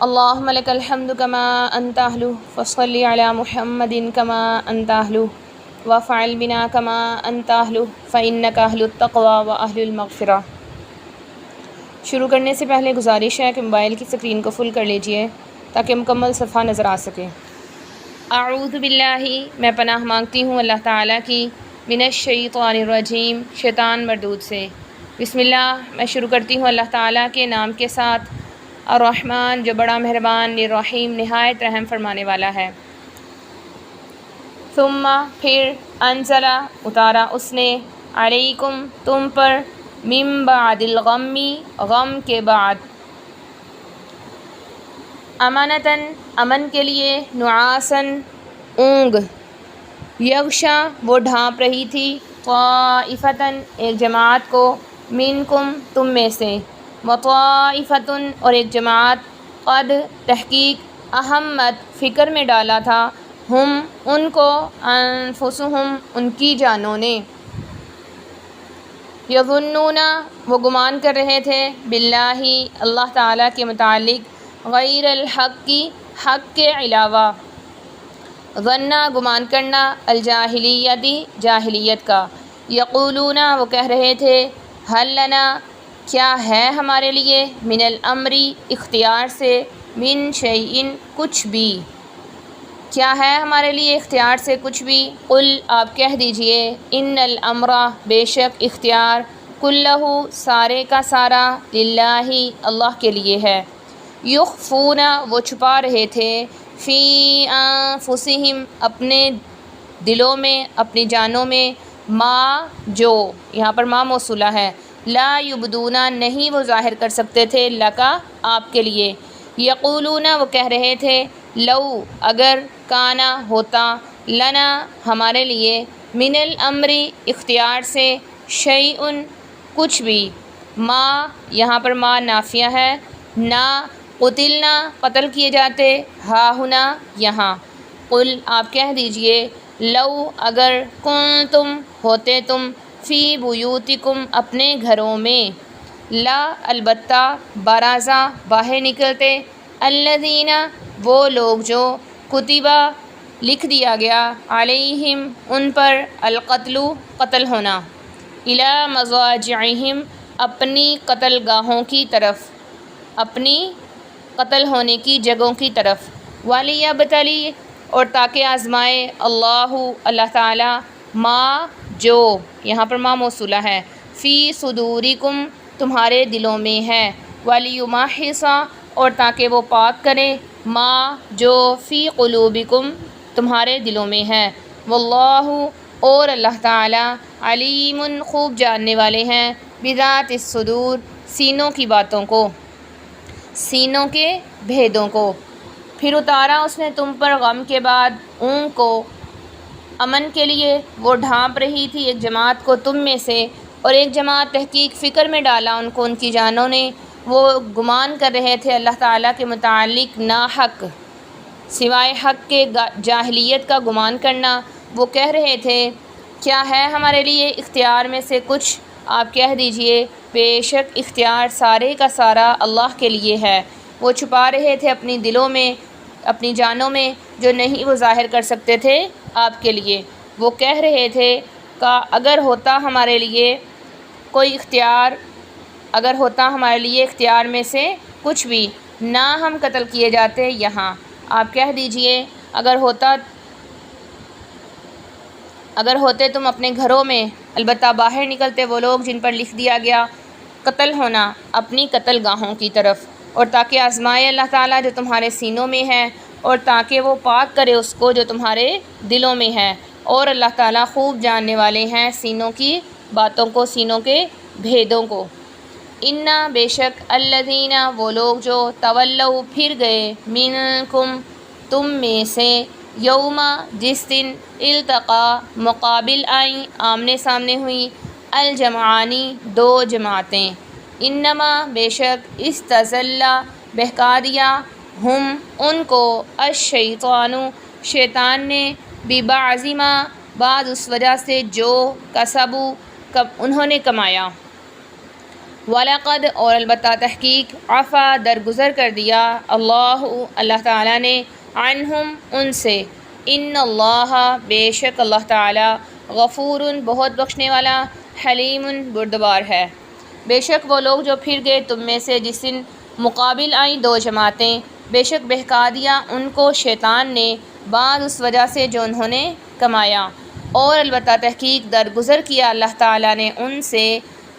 اللہم لک الحمد کما انت اہلہ فصلی علی محمد کما انت اہلہ وفعل بنا کما انت اہلہ فانک اہل التقوی و اہل المغفرہ۔ شروع کرنے سے پہلے گزارش ہے کہ موبائل کی اسکرین کو فل کر لیجئے تاکہ مکمل صفحہ نظر آ سکے۔ اعوذ باللہ، میں پناہ مانگتی ہوں اللہ تعالیٰ کی، من الشیطان الرجیم، شیطان مردود سے۔ بسم اللہ، میں شروع کرتی ہوں اللہ تعالیٰ کے نام کے ساتھ، الرحمن جو بڑا مہربان، الرحیم نہایت رحم فرمانے والا ہے۔ ثم پھر، انزل اتارا اس نے، علیکم تم پر، من بعد الغم غم کے بعد، امانتاً امن کے لیے، نعاساً اونگ، یغشا وہ ڈھانپ رہی تھی، طائفتاً ایک جماعت کو، منکم تم میں سے، وطائفتاً اور ایک جماعت، قد تحقیق، اہمت فکر میں ڈالا تھا، ہم ان کو، انفسہم ان کی جانوں نے، یظنون وہ گمان کر رہے تھے، باللہ اللہ تعالیٰ کے متعلق، غیر الحق کی حق کے علاوہ، ظن گمان کرنا، الجاہلیتی جاہلیت کا، یقولون وہ کہہ رہے تھے، حل لنا کیا ہے ہمارے لیے، من الامر اختیار سے، من شیئن کچھ بھی، کیا ہے ہمارے لیے اختیار سے کچھ بھی، قل آپ کہہ دیجئے، ان الامر بے شک اختیار، کلہ سارے کا سارا، للہ اللہ کے لیے ہے، یخفون وہ چھپا رہے تھے، فی انفسہم اپنے دلوں میں، اپنی جانوں میں، ما جو، یہاں پر ما موصولہ ہے، لا یبدون نہیں وہ ظاہر کر سکتے تھے، لکا آپ کے لیے، یقولون وہ کہہ رہے تھے، لو اگر، کانا ہوتا، لنا ہمارے لیے، من الامر اختیار سے، شیئن کچھ بھی، ما یہاں پر ما نافیہ ہے، نہ قتلنا قتل کیے جاتے، ہا ہنا یہاں، قل آپ کہہ دیجئے، لو اگر، کنتم ہوتے تم، فی بیوتکم اپنے گھروں میں، لا البتہ، برازا باہر نکلتے، الذین وہ لوگ جو، کتبہ لکھ دیا گیا، علیہم ان پر، القتل قتل ہونا، الی مضاجعہم اپنی قتل گاہوں کی طرف، اپنی قتل ہونے کی جگہوں کی طرف، وَلِیَبْتَلِی اور تاکہ آزمائے، اللہ تعالیٰ، ما جو، یہاں پر ما موصولہ ہے، فی صدورکم تمہارے دلوں میں ہے، وَلِیُمَحِّصَ اور تاکہ وہ پاک کرے، ما جو، فی قلوبکم تمہارے دلوں میں ہے، واللہ اور اللہ تعالیٰ، علیم خوب جاننے والے ہیں، بذات الصدور سینوں کی باتوں کو، سینوں کے بھیدوں کو۔ پھر اتارا اس نے تم پر غم کے بعد اونگ کو، امن کے لیے، وہ ڈھانپ رہی تھی ایک جماعت کو تم میں سے، اور ایک جماعت تحقیق فکر میں ڈالا ان کو ان کی جانوں نے، وہ گمان کر رہے تھے اللہ تعالیٰ کے متعلق، ناحق سوائے حق کے جاہلیت کا گمان کرنا، وہ کہہ رہے تھے، کیا ہے ہمارے لیے اختیار میں سے کچھ، آپ کہہ دیجئے، بے شک اختیار سارے کا سارا اللہ کے لیے ہے، وہ چھپا رہے تھے اپنی دلوں میں، اپنی جانوں میں، جو نہیں وہ ظاہر کر سکتے تھے آپ کے لیے، وہ کہہ رہے تھے، اگر ہوتا ہمارے لیے کوئی اختیار، اگر ہوتا ہمارے لیے اختیار میں سے کچھ بھی، نہ ہم قتل کیے جاتے یہاں، آپ کہہ دیجئے، اگر ہوتے تم اپنے گھروں میں، البتہ باہر نکلتے وہ لوگ جن پر لکھ دیا گیا قتل ہونا، اپنی قتل گاہوں کی طرف، اور تاکہ آزمائے اللہ تعالیٰ جو تمہارے سینوں میں ہے، اور تاکہ وہ پاک کرے اس کو جو تمہارے دلوں میں ہے، اور اللہ تعالیٰ خوب جاننے والے ہیں سینوں کی باتوں کو، سینوں کے بھیدوں کو۔ اِنَّ بے شک، الذین وہ لوگ جو، تولوا پھر گئے، منکم تم میں سے، یوم جس دن، التقا مقابل آئیں، آمنے سامنے ہوئی، الجمعانی دو جماعتیں، انما بے شک، استزلّ بہکا دیا، ہم ان کو، الشیطان شیطان نے، ببعض ما بعض اس وجہ سے جو، کسبوا انہوں نے کمایا، وَلَقَدْ اور البتہ تحقیق عفا درگزر کر دیا اللہ تعالیٰ نے عنہم ان سے ان اللہ بے شک اللہ تعالیٰ غفور بہت بخشنے والا حلیم بردبار ہے۔ بے شک وہ لوگ جو پھر گئے تم میں سے جس دن مقابل آئیں دو جماعتیں، بے شک بہکا دیا ان کو شیطان نے بعد اس وجہ سے جو انہوں نے کمایا، اور البتہ تحقیق درگزر کیا اللہ تعالیٰ نے ان سے،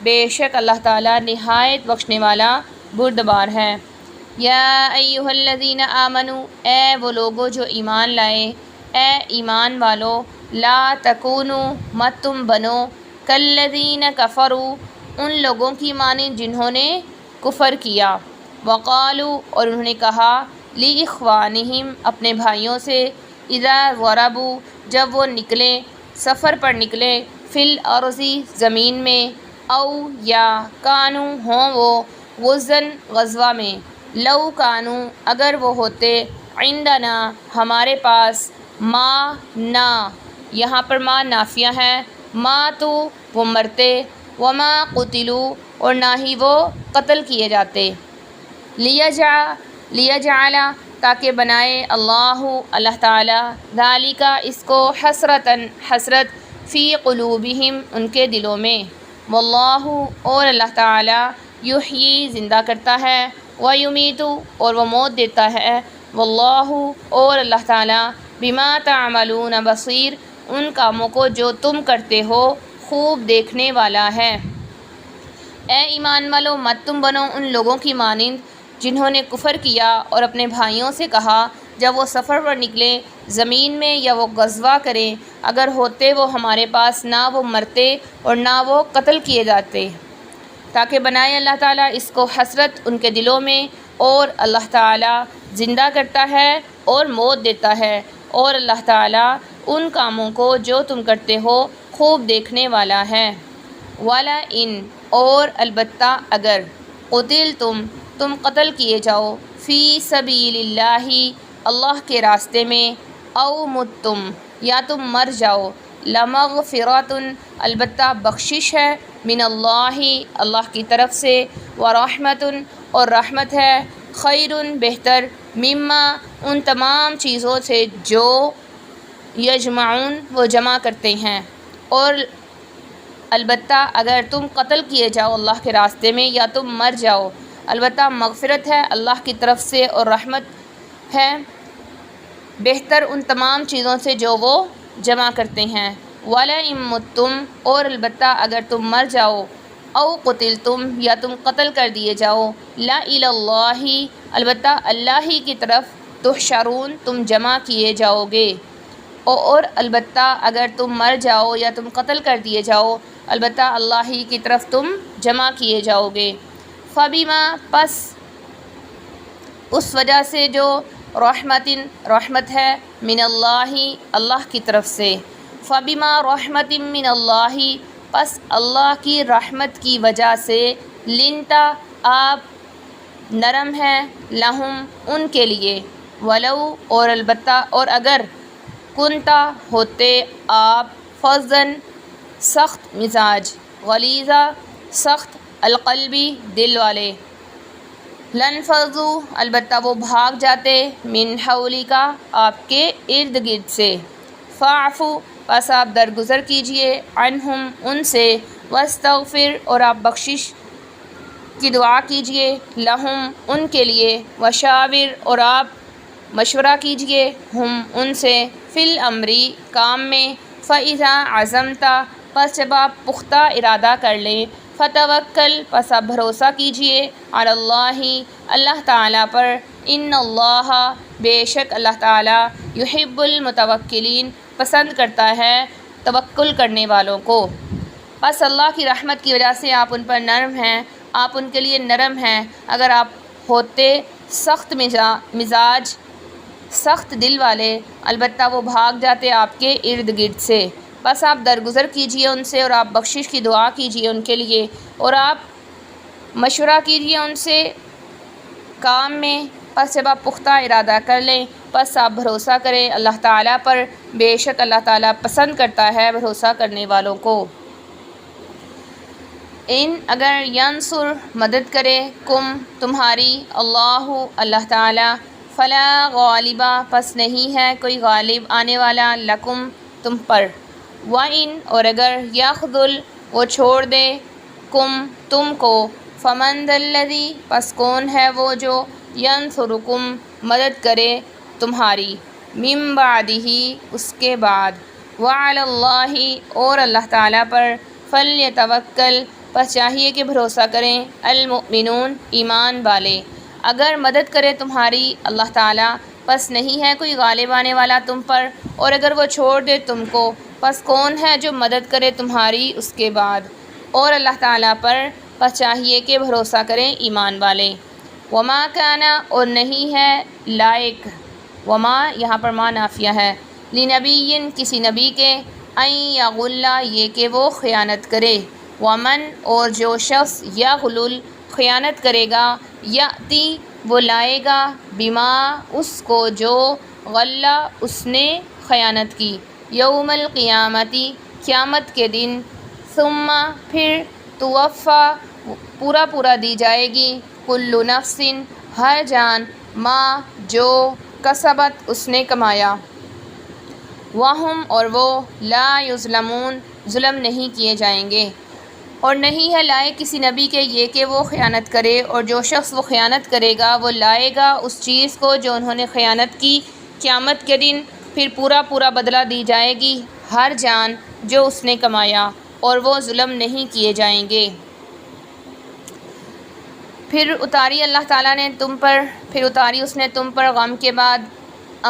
بے شک اللہ تعالیٰ نہایت بخشنے والا بردبار ہے۔ یا ایھا الذین آمنوا اے وہ لوگو جو ایمان لائے، اے ایمان والو، لا تکونوا مت تم بنو کالذین کفروا ان لوگوں کی مانند جنہوں نے کفر کیا، وقالوا اور انہوں نے کہا لاخوانہم اپنے بھائیوں سے، اذا ضربوا جب وہ نکلیں سفر پر نکلے، فی الارض زمین میں، او یا کانوا ہوں وہ غزاً غزوہ میں، لو کانوا اگر وہ ہوتے، عندنا ہمارے پاس، ما نہ یہاں پر ما نافیہ ہے، ما تو وہ مرتے، وما قتلوا اور نہ ہی وہ قتل کیے جاتے، لیجعل تاکہ بنائے اللہ تعالیٰ ذالک اس کو حسرتاً حسرت فی قلوبہم ان کے دلوں میں، واللہ اور اللہ تعالیٰ یحیی زندہ کرتا ہے، ویمیت اور وہ موت دیتا ہے، واللہ اور اللہ تعالیٰ بما تعملون بصیر ان کاموں کو جو تم کرتے ہو خوب دیکھنے والا ہے۔ اے ایمان والو مت تم بنو ان لوگوں کی مانند جنہوں نے کفر کیا اور اپنے بھائیوں سے کہا جب وہ سفر پر نکلے زمین میں یا وہ غزوہ کریں، اگر ہوتے وہ ہمارے پاس نہ وہ مرتے اور نہ وہ قتل کیے جاتے، تاکہ بنائے اللہ تعالیٰ اس کو حسرت ان کے دلوں میں، اور اللہ تعالیٰ زندہ کرتا ہے اور موت دیتا ہے، اور اللہ تعالیٰ ان کاموں کو جو تم کرتے ہو خوب دیکھنے والا ہے۔ وَلَئِن اور البتہ اگر قتل تم قتل کیے جاؤ، فی سبیل اللہ اللہ کے راستے میں، او متم یا تم مر جاؤ، لمغفرۃ البتہ بخشش ہے، من اللہ کی طرف سے، ورحمۃ اور رحمت ہے، خیر بہتر، مما ان تمام چیزوں سے جو یجمعون وہ جمع کرتے ہیں، اور البتہ اگر تم قتل کیے جاؤ اللہ کے راستے میں یا تم مر جاؤ، البتہ مغفرت ہے اللہ کی طرف سے اور رحمت ہے، بہتر ان تمام چیزوں سے جو وہ جمع کرتے ہیں۔ وَلَئِن مُتُّمْ اور البتہ اگر تم مر جاؤ، او قتلتم یا تم قتل کر دیے جاؤ، لَإِلَى اللَّهِ البتہ اللہ ہی کی طرف، تحشرون تم جمع کیے جاؤ گے، اور البتہ اگر تم مر جاؤ یا تم قتل کر دیے جاؤ، البتہ اللہ ہی کی طرف تم جمع کیے جاؤ گے۔ فَبِمَا پس اس وجہ سے جو رحمت ہے، من اللہ کی طرف سے، فَبِمَا رحمت من اللہ پس اللہ کی رحمت کی وجہ سے، لنتا آپ نرم ہے، لہم ان کے لیے، ولو اور البتہ اور اگر، کنتا ہوتے آپ، فظاً سخت مزاج، غلیظا سخت، القلبی دل والے، لنفضوا البتہ وہ بھاگ جاتے، من حولک آپ کے ارد گرد سے، فاعف پس آپ درگزر کیجئے، عنہم ان سے، واستغفر اور آپ بخشش کی دعا کیجئے، لہم ان کے لیے، وشاور اور آپ مشورہ کیجئے، ہم ان سے، فی الامر کام میں، فاذا عزمت پس جب آپ پختہ ارادہ کر لیں، فتوکل پس آپ بھروسہ کیجئے، علی اللہ تعالیٰ پر، ان اللہ بے شک اللہ تعالیٰ، یحب المتوکلین پسند کرتا ہے توکل کرنے والوں کو۔ بس اللہ کی رحمت کی وجہ سے آپ ان پر نرم ہیں، آپ ان کے لیے نرم ہیں، اگر آپ ہوتے سخت مزاج سخت دل والے، البتہ وہ بھاگ جاتے آپ کے ارد گرد سے، بس آپ درگزر کیجئے ان سے، اور آپ بخشش کی دعا کیجئے ان کے لیے، اور آپ مشورہ کیجئے ان سے کام میں، پس جب آپ پختہ ارادہ کر لیں، پس آپ بھروسہ کریں اللہ تعالیٰ پر، بے شک اللہ تعالیٰ پسند کرتا ہے بھروسہ کرنے والوں کو۔ ان اگر ینصر مدد کرے کم تمہاری اللہ تعالیٰ فلا غالبہ پس نہیں ہے کوئی غالب آنے والا لکم تم پر، وَإِنْ اور اگر یخذل وہ چھوڑ دے کم تم کو، فمن ذا الذی پس کون ہے وہ جو ینصرکم مدد کرے تمہاری، من بعدہ اس کے بعد، وعلی اللہ اور اللہ تعالیٰ پر، فلیتوکل پس چاہیے کہ بھروسہ کریں، المؤمنون ایمان والے۔ اگر مدد کرے تمہاری اللہ تعالیٰ پس نہیں ہے کوئی غالب آنے والا تم پر، اور اگر وہ چھوڑ دے تم کو پس کون ہے جو مدد کرے تمہاری اس کے بعد، اور اللہ تعالیٰ پر پس چاہیے کہ بھروسہ کریں ایمان والے۔ وما کان اور نہیں ہے لائق، وما یہاں پر ما نافیہ ہے، لنبی کسی نبی کے، ان یغل یہ کہ وہ خیانت کرے، ومن اور جو شخص یغلل خیانت کرے گا، یاتی وہ لائے گا، بما اس کو جو غل اس نے خیانت کی، یوم القیامتی قیامت کے دن، ثم پھر توفی پورا دی جائے گی، کل نفس ہر جان، ما جو کسبت اس نے کمایا، وہم اور وہ لا یظلمون ظلم نہیں کیے جائیں گے۔ اور نہیں ہے لائق کسی نبی کے یہ کہ وہ خیانت کرے، اور جو شخص وہ خیانت کرے گا وہ لائے گا اس چیز کو جو انہوں نے خیانت کی قیامت کے دن، پھر پورا بدلہ دی جائے گی ہر جان جو اس نے کمایا، اور وہ ظلم نہیں کیے جائیں گے۔ پھر اتاری اللہ تعالیٰ نے تم پر، پھر اتاری اس نے تم پر غم کے بعد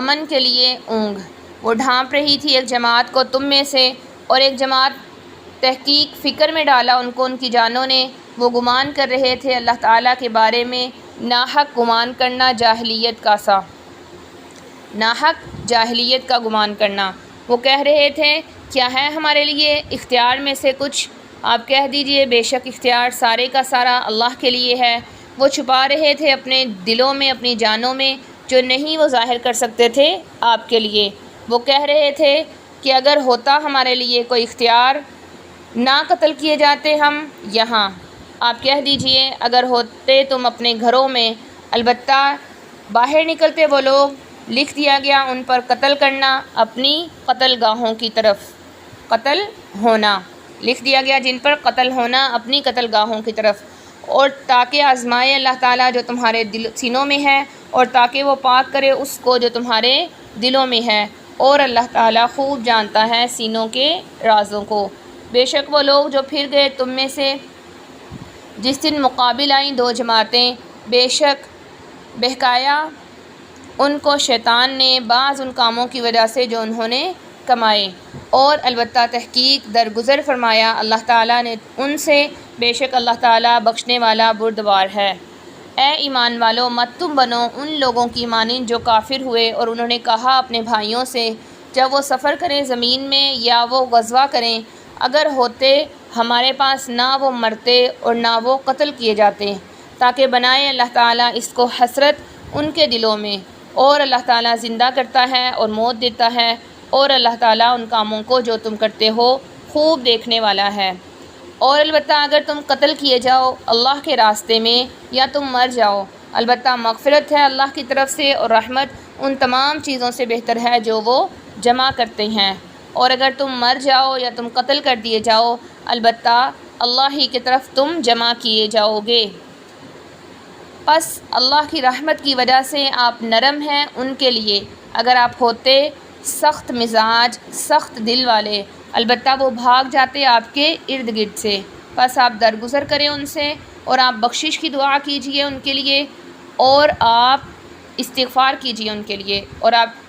امن کے لیے اونگ، وہ ڈھانپ رہی تھی ایک جماعت کو تم میں سے، اور ایک جماعت تحقیق فکر میں ڈالا ان کو ان کی جانوں نے، وہ گمان کر رہے تھے اللہ تعالیٰ کے بارے میں ناحق گمان کرنا، جاہلیت کا سا ناحق جاہلیت کا گمان کرنا۔ وہ کہہ رہے تھے کیا ہے ہمارے لیے اختیار میں سے کچھ، آپ کہہ دیجئے بے شک اختیار سارے کا سارا اللہ کے لیے ہے۔ وہ چھپا رہے تھے اپنے دلوں میں اپنی جانوں میں جو نہیں وہ ظاہر کر سکتے تھے آپ کے لیے۔ وہ کہہ رہے تھے کہ اگر ہوتا ہمارے لیے کوئی اختیار نہ قتل کیے جاتے ہم یہاں، آپ کہہ دیجئے اگر ہوتے تم اپنے گھروں میں، البتہ باہر نکلتے وہ لوگ لکھ دیا گیا ان پر قتل کرنا اپنی قتل گاہوں کی طرف، قتل ہونا لکھ دیا گیا جن پر قتل ہونا اپنی قتل گاہوں کی طرف، اور تاکہ آزمائے اللہ تعالیٰ جو تمہارے سینوں میں ہے، اور تاکہ وہ پاک کرے اس کو جو تمہارے دلوں میں ہے، اور اللہ تعالیٰ خوب جانتا ہے سینوں کے رازوں کو۔ بے شک وہ لوگ جو پھر گئے تم میں سے جس دن مقابل آئیں دو جماعتیں، بے شک بہکایا ان کو شیطان نے بعض ان کاموں کی وجہ سے جو انہوں نے کمائے، اور البتہ تحقیق درگزر فرمایا اللہ تعالیٰ نے ان سے، بے شک اللہ تعالیٰ بخشنے والا بردبار ہے۔ اے ایمان والو مت تم بنو ان لوگوں کی مانند جو کافر ہوئے اور انہوں نے کہا اپنے بھائیوں سے جب وہ سفر کریں زمین میں یا وہ غزوہ کریں، اگر ہوتے ہمارے پاس نہ وہ مرتے اور نہ وہ قتل کیے جاتے، تاکہ بنائے اللہ تعالیٰ اس کو حسرت ان کے دلوں میں، اور اللہ تعالیٰ زندہ کرتا ہے اور موت دیتا ہے، اور اللہ تعالیٰ ان کاموں کو جو تم کرتے ہو خوب دیکھنے والا ہے۔ اور البتہ اگر تم قتل کیے جاؤ اللہ کے راستے میں یا تم مر جاؤ، البتہ مغفرت ہے اللہ کی طرف سے اور رحمت ان تمام چیزوں سے بہتر ہے جو وہ جمع کرتے ہیں۔ اور اگر تم مر جاؤ یا تم قتل کر دیے جاؤ، البتہ اللہ ہی کی طرف تم جمع کیے جاؤ گے۔ پس اللہ کی رحمت کی وجہ سے آپ نرم ہیں ان کے لیے، اگر آپ ہوتے سخت مزاج سخت دل والے، البتہ وہ بھاگ جاتے آپ کے ارد گرد سے، پس آپ درگزر کریں ان سے، اور آپ بخشش کی دعا کیجئے ان کے لیے، اور آپ استغفار کیجئے ان کے لیے، اور آپ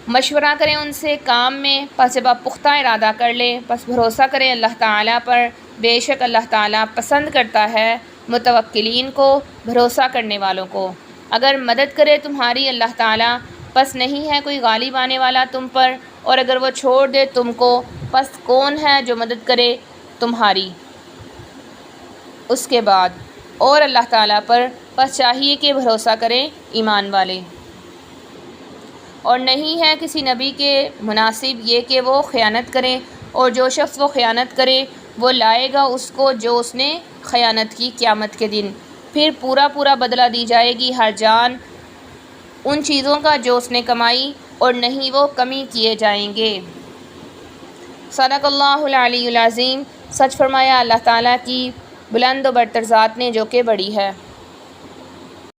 مشورہ کریں ان سے کام میں، پس جب آپ پختہ ارادہ کر لیں پس بھروسہ کریں اللہ تعالیٰ پر، بے شک اللہ تعالیٰ پسند کرتا ہے متوکلین کو، بھروسہ کرنے والوں کو۔ اگر مدد کرے تمہاری اللہ تعالیٰ پس نہیں ہے کوئی غالب آنے والا تم پر، اور اگر وہ چھوڑ دے تم کو پس کون ہے جو مدد کرے تمہاری اس کے بعد، اور اللہ تعالیٰ پر پس چاہیے کہ بھروسہ کریں ایمان والے۔ اور نہیں ہے کسی نبی کے مناسب یہ کہ وہ خیانت کرے، اور جو شخص وہ خیانت کرے وہ لائے گا اس کو جو اس نے خیانت کی قیامت کے دن، پھر پورا بدلہ دی جائے گی ہر جان ان چیزوں کا جو اس نے کمائی، اور نہیں وہ کمی کیے جائیں گے۔ صدق اللہ العلی العظیم۔ سچ فرمایا اللہ تعالیٰ کی بلند و برتر ذات نے جو کہ بڑی ہے۔